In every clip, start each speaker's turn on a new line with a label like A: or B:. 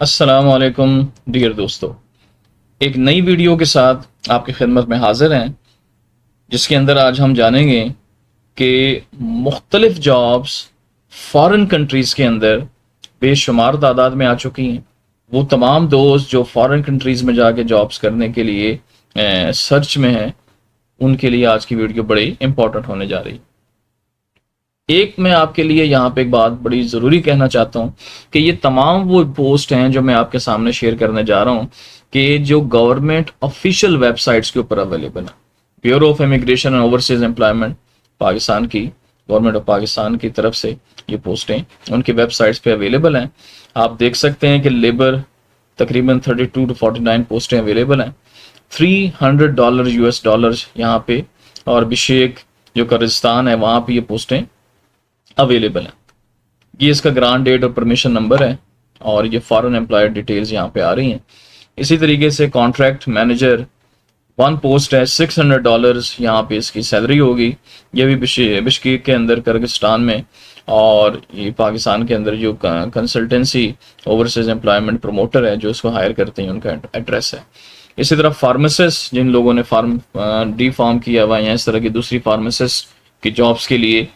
A: अस्सलाम वालेकुम डियर दोस्तों। एक नई वीडियो के साथ आपकी खिदमत में हाजिर हैं, जिसके अंदर आज हम जानेंगे कि मुख्तलिफ जॉब्स फॉरेन कंट्रीज़ के अंदर बेशुमार तादाद में आ चुकी हैं। वो तमाम दोस्त जो फॉरेन कंट्रीज़ में जाके जॉब्स करने के लिए सर्च में हैं, उनके लिए आज की वीडियो बड़ी इंपॉर्टेंट होने जा रही है। एक मैं आपके लिए यहाँ पे एक बात बड़ी ज़रूरी कहना चाहता हूँ कि ये तमाम वो पोस्ट हैं जो मैं आपके सामने शेयर करने जा रहा हूँ कि जो गवर्नमेंट ऑफिशियल वेबसाइट्स के ऊपर अवेलेबल है। Bureau of immigration and overseas employment Pakistan की, गवर्नमेंट ऑफ पाकिस्तान की तरफ से ये पोस्टें उनकी वेबसाइट्स पे अवेलेबल हैं। आप देख सकते हैं कि लेबर तकरीबन 32 to 49 पोस्टें अवेलेबल हैं। $300 US डॉलर्स यहाँ पे, और बिशेक जो कर्जिस्तान है वहाँ पे ये पोस्टें अवेलेबल है। ये इसका ग्रांट डेट और परमिशन नंबर है, और ये फॉरेन एम्प्लॉयर डिटेल्स यहाँ पे आ रही हैं। इसी तरीके से कॉन्ट्रैक्ट मैनेजर वन पोस्ट है, $600 यहाँ पे इसकी सैलरी होगी। ये भी बिश्केक के अंदर किर्गिस्तान में, और ये पाकिस्तान के अंदर जो कंसल्टेंसी ओवरसीज एम्प्लॉयमेंट प्रमोटर है जो इसको हायर करते हैं, उनका एड्रेस है। इसी तरह फार्मासिस्ट, जिन लोगों ने डी फार्म किया हुआ या इस तरह की दूसरी फार्मासिस्ट की जॉब्स के लिए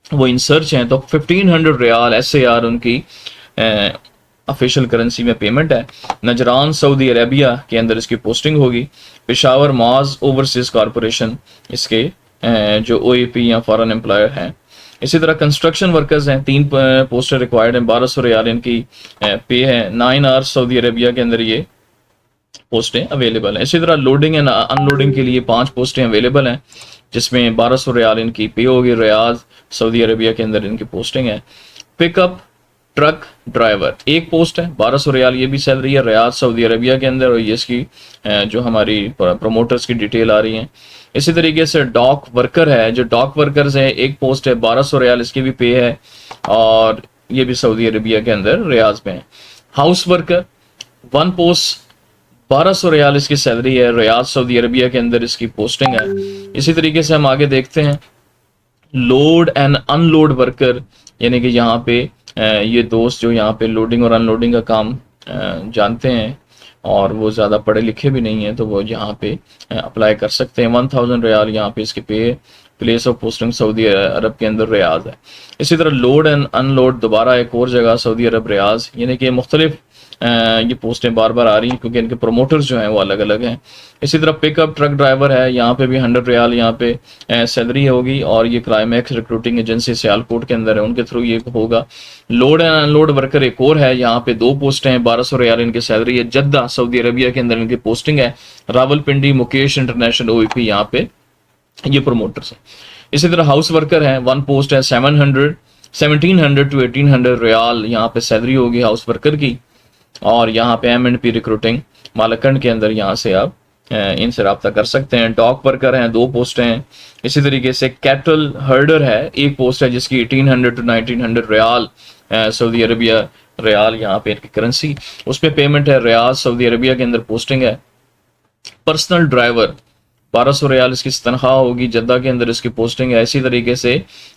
A: वो इन सर्च हैं, तो 1500 रियाल SAR उनकी ऑफिशियल करेंसी में पेमेंट है। नजरान सऊदी अरेबिया के अंदर इसकी पोस्टिंग होगी। पेशावर माज ओवरसीज कॉरपोरेशन इसके जो OAP या फॉरेन एम्प्लॉयर हैं। इसी तरह कंस्ट्रक्शन वर्कर्स हैं, 3 पोस्टर रिक्वायर्ड हैं, 1200 रियाल इनकी पे है। 9 आवर्स सऊदी अरेबिया के अंदर ये पोस्टें अवेलेबल हैं। इसी तरह लोडिंग एंड अनलोडिंग के लिए 5 पोस्टें अवेलेबल हैं, जिसमें 1200 रियाल इनकी पे होगी। रियाद सऊदी अरेबिया के अंदर इनकी पोस्टिंग है। पिकअप ट्रक ड्राइवर एक पोस्ट है, 1200 रियाल ये भी सैलरी है, रियाद सऊदी अरेबिया के अंदर, और ये इसकी जो हमारी प्रमोटर्स की डिटेल आ रही है। इसी तरीके से डॉक वर्कर है, जो डॉक वर्कर्स है एक पोस्ट है, 1200 रियाल इसकी भी पे है, और ये भी सऊदी अरेबिया के अंदर रियाद में है। House worker one post, 1200 riyal इसकी सैलरी है, रियाद सऊदी अरबिया के अंदर इसकी पोस्टिंग है। इसी तरीके से हम आगे देखते हैं लोड एंड अनलोड वर्कर, यानी कि यहाँ पे ये दोस्त जो यहाँ पे लोडिंग और अनलोडिंग का काम जानते हैं और वो ज़्यादा पढ़े लिखे भी नहीं है, तो वो यहाँ पे अप्लाई कर सकते हैं। 1000 रियाल यहाँ पे इसकी पे। प्लेस ऑफ पोस्टिंग सऊदी अरब के अंदर रियाद है। इसी तरह लोड एंड अनलोड दोबारा एक और जगह सऊदी अरब रियाद, यानी कि मुख्तलिफ ये पोस्टें बार बार आ रही हैं क्योंकि इनके प्रोमोटर्स जो हैं वो अलग अलग हैं। इसी तरह पिकअप ट्रक ड्राइवर है, यहाँ पे भी 100 रियाल यहाँ पे सैलरी होगी, और ये क्लाइमैक्स रिक्रूटिंग एजेंसी सियालकोट के अंदर है, उनके थ्रू ये होगा। लोड एंड अनलोड वर्कर एक और है, यहाँ पे 2 पोस्टें हैं, 1200 रियाल इनकी सैलरी है। जद्दा सऊदी अरबिया के अंदर इनकी पोस्टिंग है। रावलपिंडी मुकेश इंटरनेशनल OAP यहाँ पे ये प्रोमोटर्स हैं। इसी तरह हाउस वर्कर है, 1 पोस्ट है, 1700 to 1800 रियाल यहाँ पे सैलरी होगी हाउस वर्कर की, और यहाँ पे M&P रिक्रूटिंग मालकंड के अंदर यहाँ से आप इनसे रब्ता कर सकते हैं। डॉक वर्कर हैं, 2 पोस्टें हैं। इसी तरीके से कैटल हर्डर है, 1 पोस्ट है जिसकी 1800 to 1900 riyal Saudi Arabia riyal यहाँ पे इनकी करेंसी, उसमें पेमेंट है। रियाद सऊदी अरबिया के अंदर पोस्टिंग है। पर्सनल ड्राइवर 1200 रियाल इसकी तनख्वाह होगी, जद्दा के अंदर इसकी पोस्टिंग है। इसी तरीके से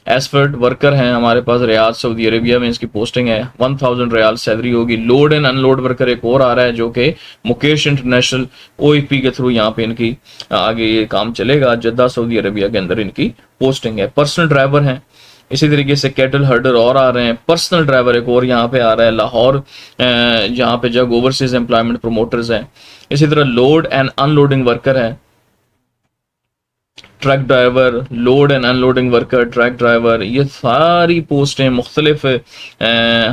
A: एसफर्ट वर्कर हैं हमारे पास, रियाद सऊदी अरेबिया में इसकी पोस्टिंग है, 1000 रियाल सैलरी होगी। लोड एंड अनलोड वर्कर एक और आ रहा है जो कि मुकेश इंटरनेशनल OAP के थ्रू यहाँ पे इनकी आगे ये काम चलेगा, जद्दा सऊदी अरेबिया के अंदर इनकी पोस्टिंग है। पर्सनल ड्राइवर हैं, इसी तरीके से कैटल हर्डर और आ रहे हैं। पर्सनल ड्राइवर एक और यहाँ पे आ रहा है, लाहौर जहाँ पे जग ओवरसीज एम्प्लॉयमेंट प्रमोटर्स हैं। इसी तरह लोड एंड अनलोडिंग वर्कर है, truck driver, load and unloading worker, truck driver, ये सारी पोस्टें मुख्तलिफ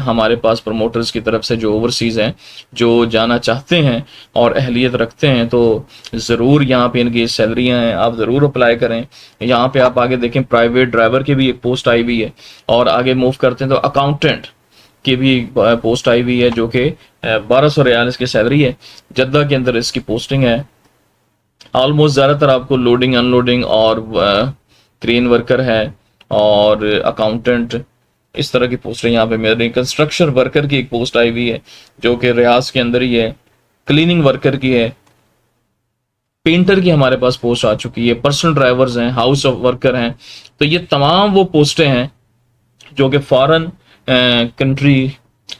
A: हमारे पास प्रमोटर्स की तरफ से जो ओवरसीज़ हैं, जो जाना चाहते हैं और अहलियत रखते हैं, तो ज़रूर यहाँ पे इनकी सैलरियाँ हैं, आप ज़रूर अप्लाई करें। यहाँ पे आप आगे देखें प्राइवेट ड्राइवर की भी एक पोस्ट आई हुई है, और आगे मूव करते हैं तो अकाउंटेंट की भी पोस्ट आई हुई है जो कि 1200 रियाल इसकी सैलरी है। जद्दा के अंदर इसकी पोस्टिंग है। ऑलमोस्ट ज़्यादातर आपको लोडिंग अनलोडिंग और क्रेन वर्कर है और अकाउंटेंट, इस तरह की पोस्टें यहाँ पे मिल रही। कंस्ट्रक्शन वर्कर की एक पोस्ट आई हुई है जो कि रियाज के अंदर ही है। क्लीनिंग वर्कर की है। पेंटर की हमारे पास पोस्ट आ चुकी है। पर्सनल ड्राइवर्स हैं, हाउस वर्कर हैं। तो ये तमाम वो पोस्टें हैं जो कि फॉरेन कंट्री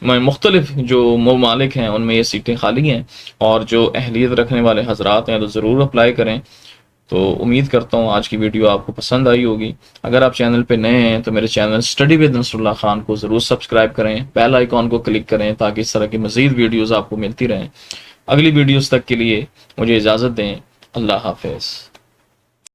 A: मुख्तलिफ जो ममालिक हैं उनमें ये सीटें खाली हैं, और जो अहलियत रखने वाले हजरात हैं तो ज़रूर अप्लाई करें। तो उम्मीद करता हूँ आज की वीडियो आपको पसंद आई होगी। अगर आप चैनल पे नए हैं तो मेरे channel study with Nasrullah Khan को ज़रूर सब्सक्राइब करें, बेल आइकॉन को क्लिक करें ताकि इस तरह की मज़ीद वीडियोज़ आपको मिलती रहें। अगली वीडियोज़ तक के लिए मुझे इजाज़त दें। अल्लाह हाफ़िज़।